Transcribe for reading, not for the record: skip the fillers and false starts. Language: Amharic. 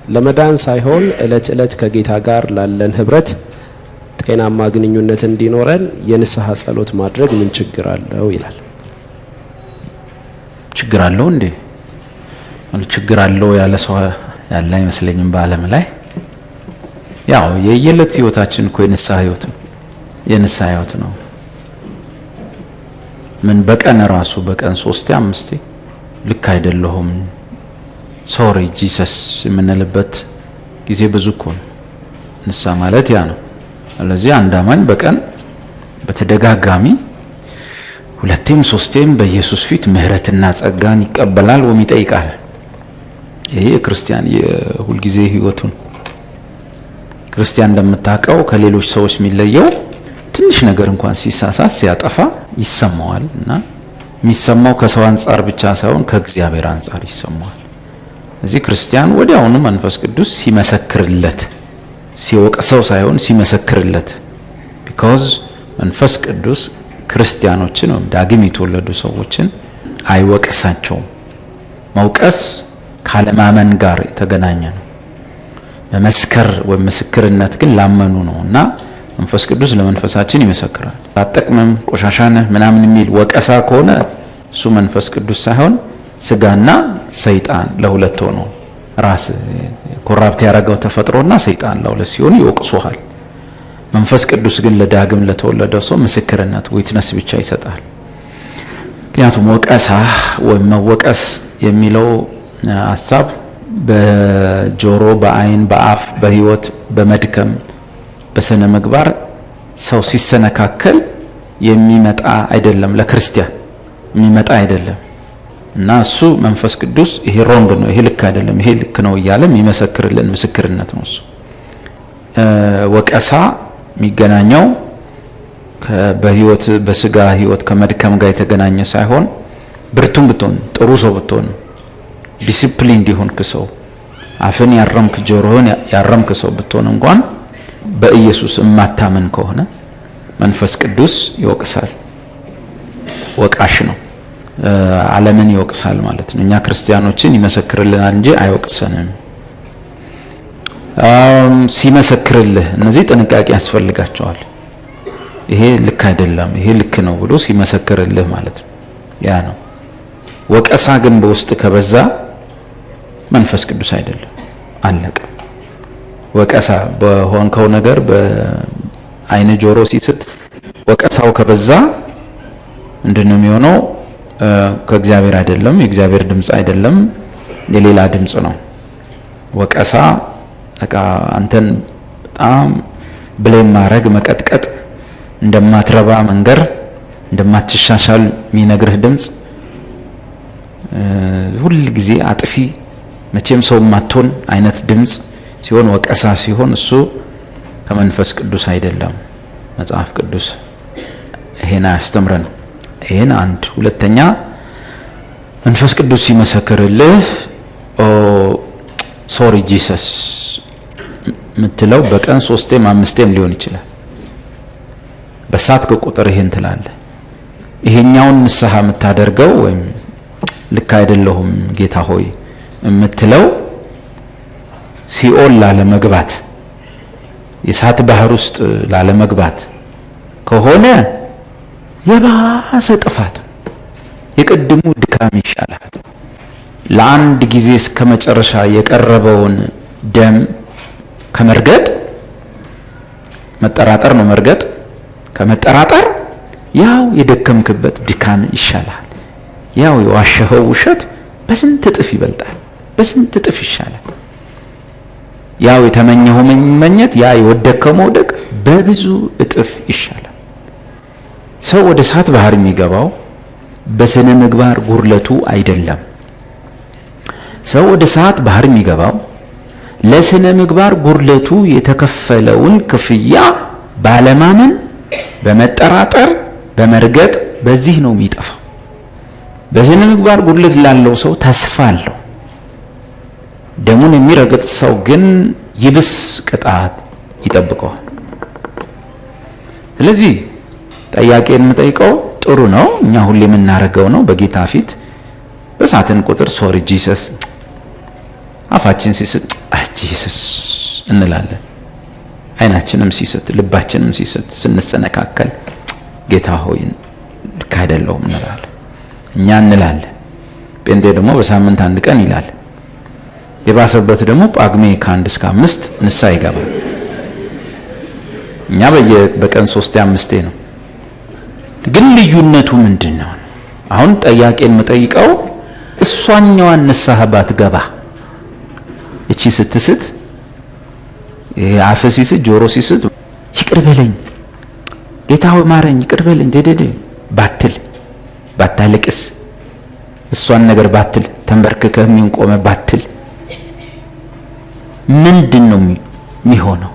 ለመዳን ሳይሆን እለት እለት ከጌታ ጋር ላለን ህብረት ጤናማ ግንኙነት እንዲኖረን የንስሐ ጸሎት ማድረግ ምን ችግር አለው ይላል። ችግር አለው እንዴ? ችግር አለው ያለ ሰው ያለ አይመስለኝም በዓለም ላይ። ያው የየለት ህይወታችን እኮ የንስሐ ህይወት ነው። ምን በቀን ራሱ በቀን 3-5 ልክ አይደለሁም ሶሪ ጂሰስ የምንልበት ጊዜ ብዙ እኮ ነው። ንስሐ ማለት ያ ነው። ስለዚህ አንድ አማኝ በቀን በተደጋጋሚ 2-3 በኢየሱስ ፊት ምህረትና ጸጋን ይቀበላል ወይም ይጠይቃል። ይሄ ክርስቲያን የሁል ጊዜ ህይወቱን ክርስቲያን እንደምታውቀው ከሌሎች ሰዎች የሚለየው ትንሽ ነገር እንኳን ሲሳሳት ሲያጠፋ ይሰማዋል እና የሚሰማው ከሰው አንፃር ብቻ ሳይሆን ከእግዚአብሔር አንፃር ይሰማዋል። እዚህ ክርስቲያን ወዲያውኑ መንፈስ ቅዱስ ሲመሰክርለት ሲወቅሰው ሳይሆን ሲመሰክርለት because መንፈስ ቅዱስ ክርስቲያኖችን ወይም ዳግም የተወለዱ ሰዎችን አይወቅሳቸውም። መውቀስ ካለማመን ጋር የተገናኘ ነው። መመስከር ወይም ምስክርነት ግን ላመኑ ነውና መንፈስ ቅዱስ ለመንፈሳችን ይመሰክራል። አጠቅመም ቆሻሻነ ምናምን የሚል ወቀሳ ከሆነ እሱ መንፈስ ቅዱስ ሳይሆን ስጋና ሰይጣን ለሁለት ሆኖ ራስ ኮራፕት ያደረገው ተፈጥሮና ሰይጣን ለሁለት ሲሆን ይወቅሱሃል። መንፈስ ቅዱስ ግን ለዳግም ለተወለደው ሰው ምስክርነት ዊትነስ ብቻ ይሰጣል። ምክንያቱም ወቀሳ ወይም መወቀስ የሚለው ሐሳብ በጆሮ በአይን በአፍ በህይወት በመድከም በስነ ምግባር ሰው ሲሰነካከል የሚመጣ አይደለም፣ ለክርስቲያን የሚመጣ አይደለም እና እሱ መንፈስ ቅዱስ ይሄ ሮንግ ነው ይሄ ልክ አይደለም ይሄ ልክ ነው እያለ የሚመሰክርልን ምስክርነት ነው። እሱ ወቀሳ የሚገናኘው በህይወት በስጋ ህይወት ከመድከም ጋር የተገናኘ ሳይሆን ብርቱም ብትሆን ጥሩ ሰው ብትሆን ዲሲፕሊን እንዲሆን ከሰው አፍን ያረምክ ጆሮህን ያረምክ ሰው ብትሆን እንኳን በኢየሱስ እማታመን ከሆነ መንፈስ ቅዱስ ይወቅሳል። ወቃሽ ነው። ዓለምን ይወቅሳል ማለት ነው። እኛ ክርስቲያኖችን ይመሰክርልናል እንጂ አይወቅሰንም። ሲመሰክርልህ እነዚህ ጥንቃቄ ያስፈልጋቸዋል። ይሄ ልክ አይደለም ይሄ ልክ ነው ብሎ ሲመሰክርልህ ማለት ነው። ያ ነው። ወቀሳ ግን በውስጥ ከበዛ መንፈስ ቅዱስ አይደለም። አለቀ። ወቀሳ በሆንከው ነገር በአይነ ጆሮ ሲስት ወቀሳው ከበዛ ምንድነው የሚሆነው? ከእግዚአብሔር አይደለም፣ የእግዚአብሔር ድምጽ አይደለም፣ የሌላ ድምጽ ነው። ወቀሳ በቃ አንተን በጣም ብሌም ማድረግ መቀጥቀጥ፣ እንደማትረባ መንገር፣ እንደማትሻሻል የሚነግርህ ድምጽ፣ ሁሉ ጊዜ አጥፊ መቼም ሰው ማትሆን አይነት ድምጽ ሲሆን ወቀሳ ሲሆን እሱ ከመንፈስ ቅዱስ አይደለም። መጽሐፍ ቅዱስ ይሄን አያስተምረን። ይሄን አንድ ሁለተኛ መንፈስ ቅዱስ ሲመሰክርልህ ሶሪ ጂሰስ ምትለው በቀን 3ም 5ም ሊሆን ይችላል። በሳት ቁጥር ይሄን ትላለህ። ይሄኛውን ንስሐ የምታደርገው ወይም ልክ አይደለሁም ጌታ ሆይ የምትለው ሲኦል ላለመግባት የሳት ባህር ውስጥ ላለመግባት ከሆነ የባሰ ጥፋት የቀድሙ ድካም ይሻላል። ለአንድ ጊዜ እስከ መጨረሻ የቀረበውን ደም ከመርገጥ መጠራጠር ነው። መርገጥ ከመጠራጠር ያው የደከምክበት ድካም ይሻላል። ያው የዋሸኸው ውሸት በስንት እጥፍ ይበልጣል፣ በስንት እጥፍ ይሻላል። ያው የተመኘው መመኘት ያ የወደከው መውደቅ በብዙ እጥፍ ይሻላል። ሰው ወደ እሳት ባህር የሚገባው በስነ ምግባር ጉርለቱ አይደለም። ሰው ወደ እሳት ባህር የሚገባው ለስነ ምግባር ጉርለቱ የተከፈለውን ክፍያ ባለማመን፣ በመጠራጠር፣ በመርገጥ በዚህ ነው የሚጠፋው። በስነ ምግባር ጉርለት ላለው ሰው ተስፋ አለው። ደሙን የሚረግጥ ሰው ግን ይብስ ቅጣት ይጠብቀዋል። ስለዚህ ጠያቄን የምጠይቀው ጥሩ ነው፣ እኛ ሁሌ የምናረገው ነው። በጌታ ፊት በሳትን ቁጥር ሶሪ ጂሰስ አፋችን ሲስት ጂሰስ እንላለን። አይናችንም ሲስት፣ ልባችንም ሲስት፣ ስንሰነካከል ጌታ ሆይ ልክ አይደለሁም እንላለን። እኛ እንላለን። ጴንጤ ደግሞ በሳምንት አንድ ቀን ይላል። የባሰበት ደግሞ ጳጉሜ ከ1 እስከ 5 ንስሐ ይገባል። እኛ በቀን 3-5 ነው። ግን ልዩነቱ ምንድነው? አሁን ጠያቄን መጠይቀው እሷኛዋን ንስሐ ባትገባ እቺ ስትስት አፍ ሲስት ጆሮ ሲስት ይቅር በለኝ ጌታ ሆይ ማረኝ ይቅር በለኝ ደደደ ባትል ባታለቅስ እሷን ነገር ባትል ተንበርክከህ ምን ቆመ ባትል ምንድነው የሚሆነው?